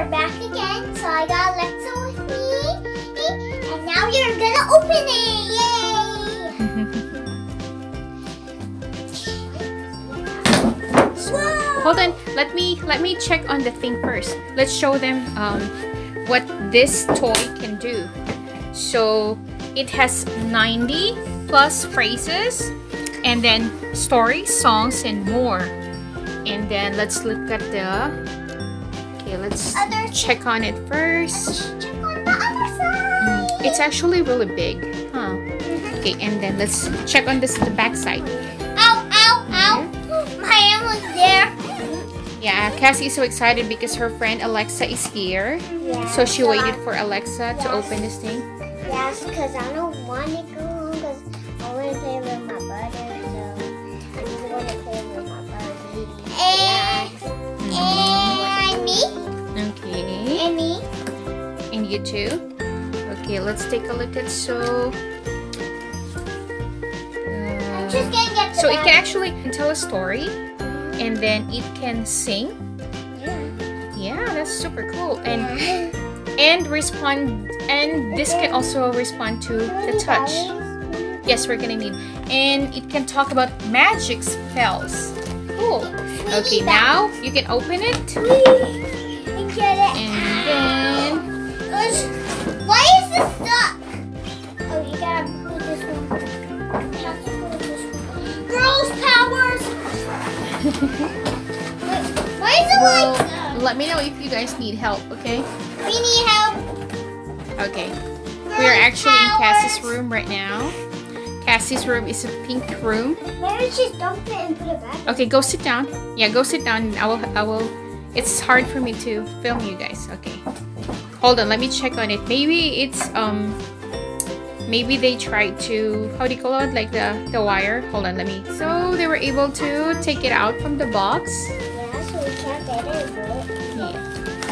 are back again. So I got Alexa with me. And now you're gonna open it. Yay! Whoa! Hold on. Let me check on the thing first. Let's show them what this toy can do. So it has 90 plus phrases, and then stories, songs, and more. And then let's look at the. Okay, let's check on it first. Check on the other side. It's actually really big, huh? Okay, and then let's check on the back side. Ow! Ow! Ow! My hand was there. Yeah, Cassie is so excited because her friend Alexa is here. Yeah, So she waited for Alexa to open this thing. Yes, because I don't want to go home because I want to play with my brother. So I just want to play with my brother. And me. Okay. And me. And you too. Okay, let's take a look at I'm just gonna get the so it bag. can actually tell a story, and then it can sing. Yeah, that's super cool. And respond, and this can also respond to the touch. Yes, we're gonna need. And it can talk about magic spells. Cool. Okay, now you can open it. And get it. And then Why is this stuck? Oh, you gotta put this one. You have to put this one. Girls' powers. Why is it like that? let me know if you guys need help, okay? We need help. Okay. Girls' We are actually in Cassie's powers. room right now. Cassie's room is a pink room. Maybe just dump it and put it back. Okay, go sit down. Yeah, go sit down. I will. It's hard for me to film you guys. Okay. Hold on, let me check on it. Maybe it's maybe they tried to, how do you call it? Like the wire. Hold on, let me. So they were able to take it out from the box. Yeah, so we can't get it, right? Yeah.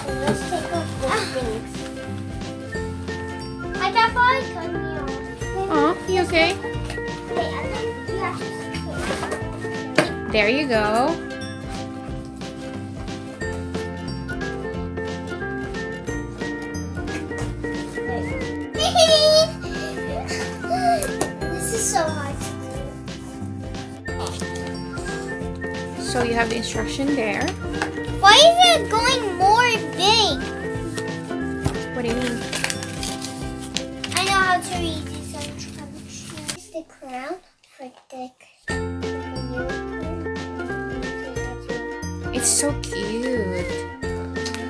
So let's take off these things. My papa cut me off. Oh, you okay? Wait, I think you have to. There you go. This is so hard to do. So you have the instruction there. Why is it going more big? What do you mean? I know how to read this. I'm trying to choose the crown for the. It's so cute.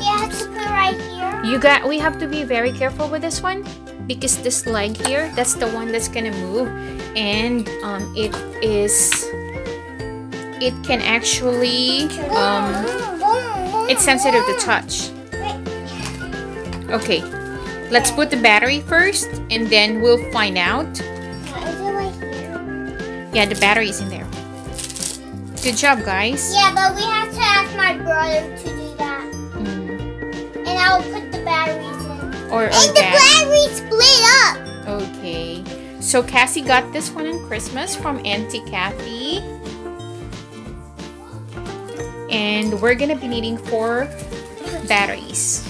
Yeah, it's put right here. We have to be very careful with this one because this leg here, that's the one that's gonna move, and it can actually it's sensitive to touch. Okay, let's put the battery first, and then we'll find out. Is it right here? Yeah, the battery is in there. Good job, guys. Yeah, but we have to ask my brother to do that. And I'll put the batteries in. Or And the batteries split up. Okay, so Cassie got this one on Christmas from Auntie Kathy. And we're gonna be needing 4 batteries.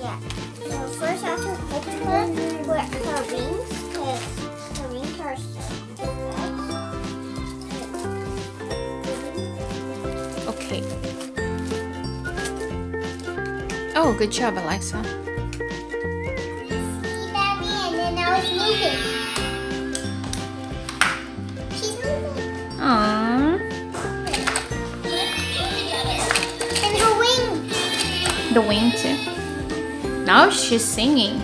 Yeah. So first I have to open her with her wings, because her wings are so Okay. Oh, good job, Alexa. See, Daddy, and then now it's moving. She's moving. Aww. And her wings. The wing too. Now she's singing.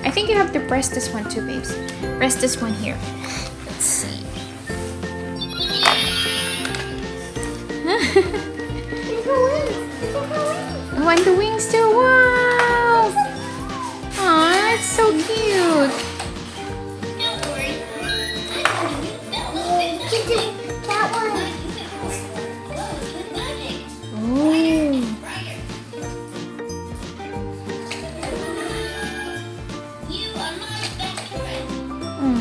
I think you have to press this one too, babes. Press this one here. Let's see. Oh, and the wings too. Wow! Aw, that's so cute. That one. Oh.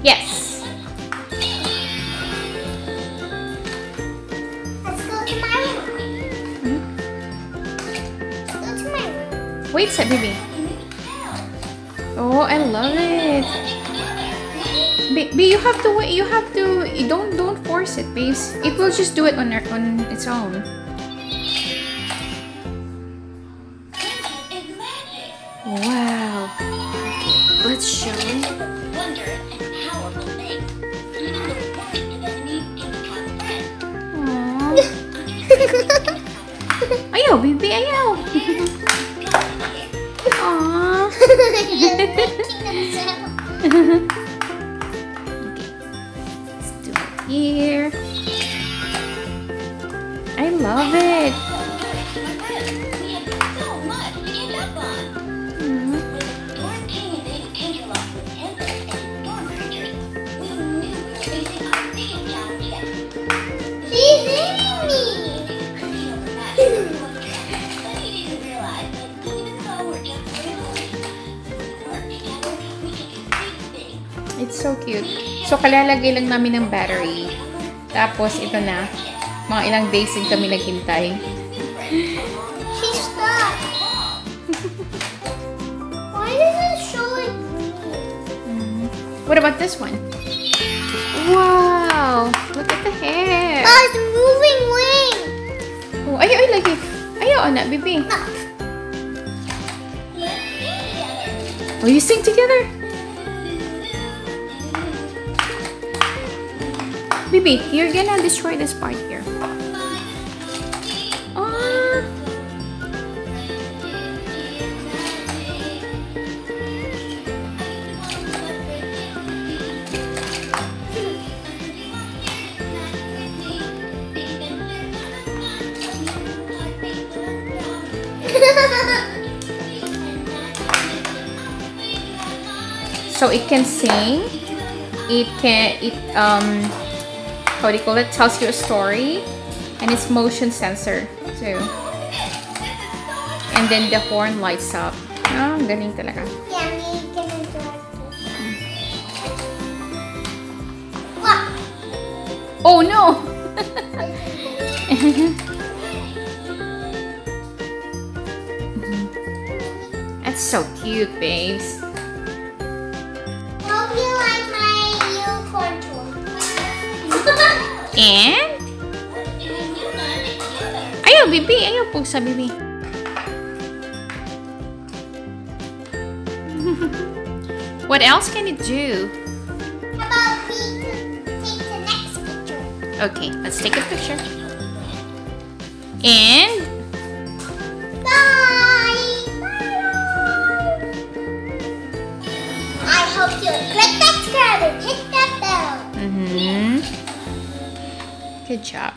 Yes. Let's go to my room. Let's go to my room. Wait, set, baby. Oh, I love it. Baby, you have to wait. You have to. You don't force it, babes. It will just do it on its own. Wow. Let's show. Ayaw, baby, ayaw. Aww. Let's do it here. I love it. It's so cute. So, kalalagay lang namin ng battery. Tapos, ito na. Mga ilang days din kami naghintay. She's stuck. Why does it show like green? What about this one? Wow! Look at the hair. Oh, it's moving wing. Oh, ayaw, lagi. Ayaw, anak, baby. Oh, you sing together? Baby, you're gonna destroy this part here. Ah. So it can sing. How do you call it? Tells you a story, and it's motion sensor too. And then the horn lights up. Ah, galing talaga. Yeah, me gonna do it. What? Oh no! That's so cute, babes. Hope you like my unicorn toy. And ayaw, baby. Ayaw po sa baby. What else can it do? How about we take the next picture? Okay, let's take a picture. And Bye! I hope you click that subscribe and hit that bell. good job.